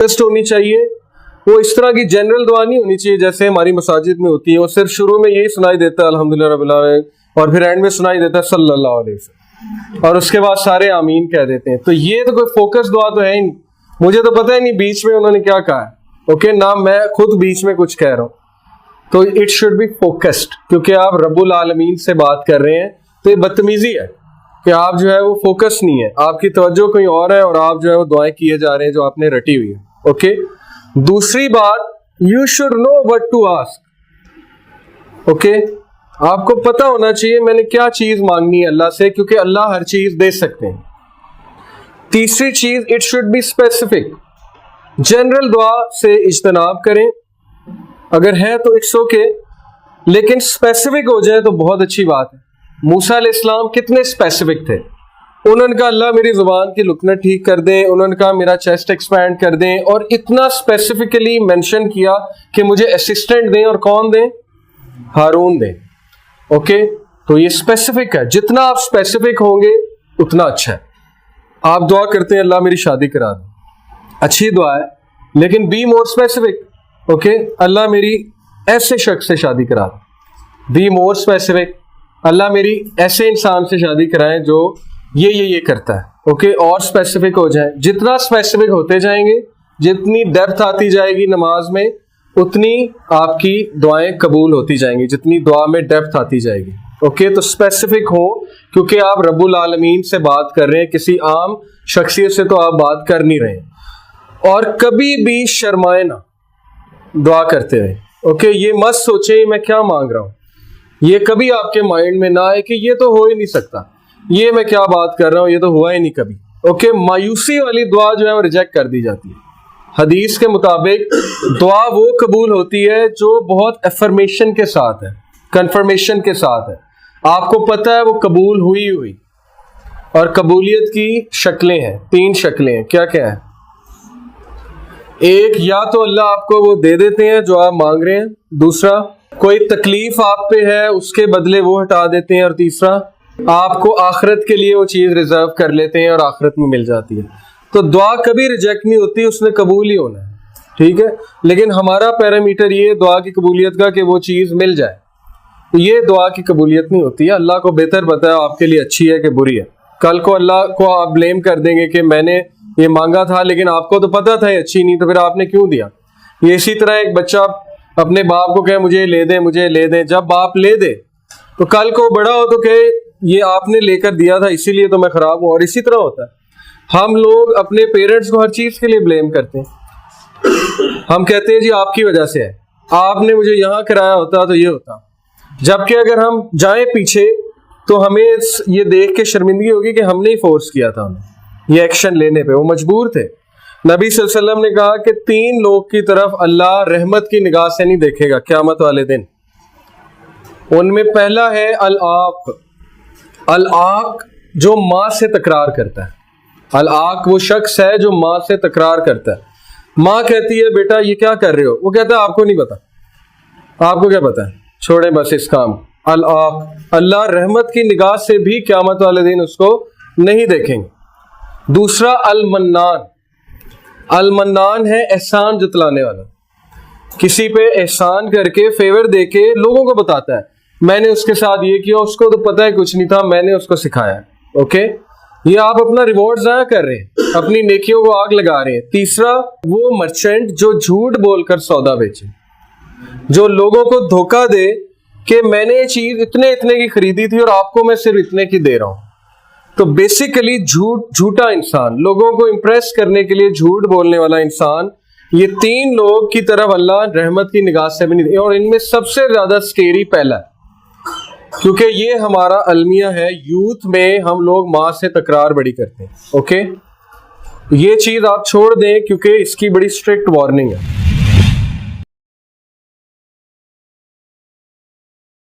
ہونی چاہیے. وہ اس طرح کی جنرل دعا نہیں ہونی چاہیے جیسے ہماری مساجد میں ہوتی ہے. وہ صرف شروع میں یہی سنائی دیتا ہے الحمدللہ رب العالمین, اور پھر اینڈ میں سنائی دیتا ہے صلی اللہ علیہ وسلم, اور اس کے بعد سارے آمین کہہ دیتے ہیں. تو یہ تو کوئی فوکس دعا تو ہے ہی نہیں. مجھے تو پتہ ہی نہیں بیچ میں انہوں نے کیا کہا ہے. اوکے, نہ میں خود بیچ میں کچھ کہہ رہا ہوں. تو اٹ شوڈ بی فوکسڈ, کیونکہ آپ رب العالمین سے بات کر رہے ہیں. تو یہ بدتمیزی ہے کہ آپ جو ہے وہ فوکس نہیں ہے, آپ کی توجہ کہیں اور ہے, اور آپ جو ہے وہ دعائیں کیے جا رہے ہیں جو آپ نے رٹی ہوئی ہے. اوکے, دوسری بات, you should know what to ask. Okay, آپ کو پتہ ہونا چاہیے میں نے کیا چیز مانگنی ہے اللہ سے, کیونکہ اللہ ہر چیز دے سکتے ہیں. تیسری چیز, it should be specific. General دعا سے اجتناب کریں, اگر ہے تو اٹس اوکے, لیکن اسپیسیفک ہو جائے تو بہت اچھی بات ہے. موسیٰ علیہ السلام کتنے اسپیسیفک تھے. انہوں نے کہا اللہ میری زبان کی لکنت ٹھیک کر دیں, انہوں نے کہا میرا چیسٹ ایکسپینڈ کر دیں, اور اتنا اسپیسیفکلی مینشن کیا کہ مجھے اسسٹنٹ دیں, اور کون دیں؟ ہارون دیں. اوکے, تو یہ اسپیسیفک ہے. جتنا آپ اسپیسیفک ہوں گے اتنا اچھا ہے. آپ دعا کرتے ہیں اللہ میری شادی کرا دیں, اچھی دعا ہے, لیکن بی مور اسپیسیفک. اوکے, اللہ میری ایسے شخص سے شادی کرا دیں. بی مور اسپیسیفک, اللہ میری ایسے انسان سے شادی کرائیں جو یہ کرتا ہے. اوکے, اور اسپیسیفک ہو جائیں. جتنا اسپیسیفک ہوتے جائیں گے, جتنی ڈیپتھ آتی جائے گی نماز میں, اتنی آپ کی دعائیں قبول ہوتی جائیں گی, جتنی دعا میں ڈیپتھ آتی جائے گی. اوکے, تو اسپیسیفک ہو, کیونکہ آپ رب العالمین سے بات کر رہے ہیں, کسی عام شخصیت سے تو آپ بات کر نہیں رہے ہیں. اور کبھی بھی شرمائے نہ دعا کرتے رہے. اوکے, یہ مت سوچیں میں کیا مانگ رہا ہوں, یہ کبھی آپ کے مائنڈ میں نہ آئے کہ یہ تو ہو ہی نہیں سکتا, یہ میں کیا بات کر رہا ہوں, یہ تو ہوا ہی نہیں کبھی. اوکے, مایوسی والی دعا جو ہے وہ ریجیکٹ کر دی جاتی ہے. حدیث کے مطابق دعا وہ قبول ہوتی ہے جو بہت افرمیشن کے ساتھ ہے, کنفرمیشن کے ساتھ ہے. آپ کو پتہ ہے وہ قبول ہوئی. اور قبولیت کی شکلیں ہیں, 3 شکلیں ہیں. کیا ہیں؟ ایک, یا تو اللہ آپ کو وہ دے دیتے ہیں جو آپ مانگ رہے ہیں. دوسرا, کوئی تکلیف آپ پہ ہے اس کے بدلے وہ ہٹا دیتے ہیں. اور تیسرا, آپ کو آخرت کے لیے وہ چیز ریزرو کر لیتے ہیں اور آخرت میں مل جاتی ہے. تو دعا کبھی ریجیکٹ نہیں ہوتی, اس نے قبول ہی ہونا ہے. ٹھیک ہے, لیکن ہمارا پیرامیٹر یہ دعا کی قبولیت کا کہ وہ چیز مل جائے. یہ دعا کی قبولیت نہیں ہوتی ہے. اللہ کو بہتر پتہ ہے آپ کے لیے اچھی ہے کہ بری ہے. کل کو اللہ کو آپ بلیم کر دیں گے کہ میں نے یہ مانگا تھا لیکن آپ کو تو پتہ تھا یہ اچھی نہیں, تو پھر آپ نے کیوں دیا. یہ اسی طرح ایک بچہ اپنے باپ کو کہے مجھے لے دیں, جب باپ لے دے تو کل کو بڑا ہو تو کہے یہ آپ نے لے کر دیا تھا اسی لیے تو میں خراب ہوں. اور اسی طرح ہوتا ہے, ہم لوگ اپنے پیرنٹس کو ہر چیز کے لیے بلیم کرتے ہیں. ہم کہتے ہیں جی آپ کی وجہ سے ہے, آپ نے مجھے یہاں کرایا ہوتا تو یہ ہوتا. جبکہ اگر ہم جائیں پیچھے تو ہمیں یہ دیکھ کے شرمندگی ہوگی کہ ہم نے ہی فورس کیا تھا انہیں یہ ایکشن لینے پہ, وہ مجبور تھے. نبی صلی اللہ علیہ وسلم نے کہا کہ 3 لوگ کی طرف اللہ رحمت کی نگاہ سے نہیں دیکھے گا قیامت والے دن. ان میں پہلا ہے العاق جو ماں سے تکرار کرتا ہے. العاق وہ شخص ہے جو ماں سے تکرار کرتا ہے. ماں کہتی ہے بیٹا یہ کیا کر رہے ہو, وہ کہتا ہے آپ کو نہیں پتا, آپ کو کیا پتا ہے, چھوڑیں بس اس کام. العاق, اللہ رحمت کی نگاہ سے بھی قیامت والے دن اس کو نہیں دیکھیں گے. دوسرا المنان ہے احسان جتلانے والا. کسی پہ احسان کر کے فیور دے کے لوگوں کو بتاتا ہے میں نے اس کے ساتھ یہ کیا, اس کو تو پتہ ہے کچھ نہیں تھا, میں نے اس کو سکھایا. اوکے, یہ آپ اپنا ریوارڈ ضائع کر رہے ہیں, اپنی نیکیوں کو آگ لگا رہے ہیں. تیسرا, وہ مرچنٹ جو جھوٹ بول کر سودا بیچے, جو لوگوں کو دھوکہ دے کہ میں نے یہ چیز اتنے کی خریدی تھی اور آپ کو میں صرف اتنے کی دے رہا ہوں. تو بیسیکلی جھوٹا انسان, لوگوں کو امپریس کرنے کے لیے جھوٹ بولنے والا انسان, یہ 3 لوگ کی طرف اللہ رحمت کی نگاہ سے بھی نہیں. اور ان میں سب سے زیادہ سکیری پہلا ہے, کیونکہ یہ ہمارا المیہ ہے. یوتھ میں ہم لوگ ماں سے تکرار بڑی کرتے ہیں. اوکے, یہ چیز آپ چھوڑ دیں کیونکہ اس کی بڑی اسٹرکٹ وارننگ ہے.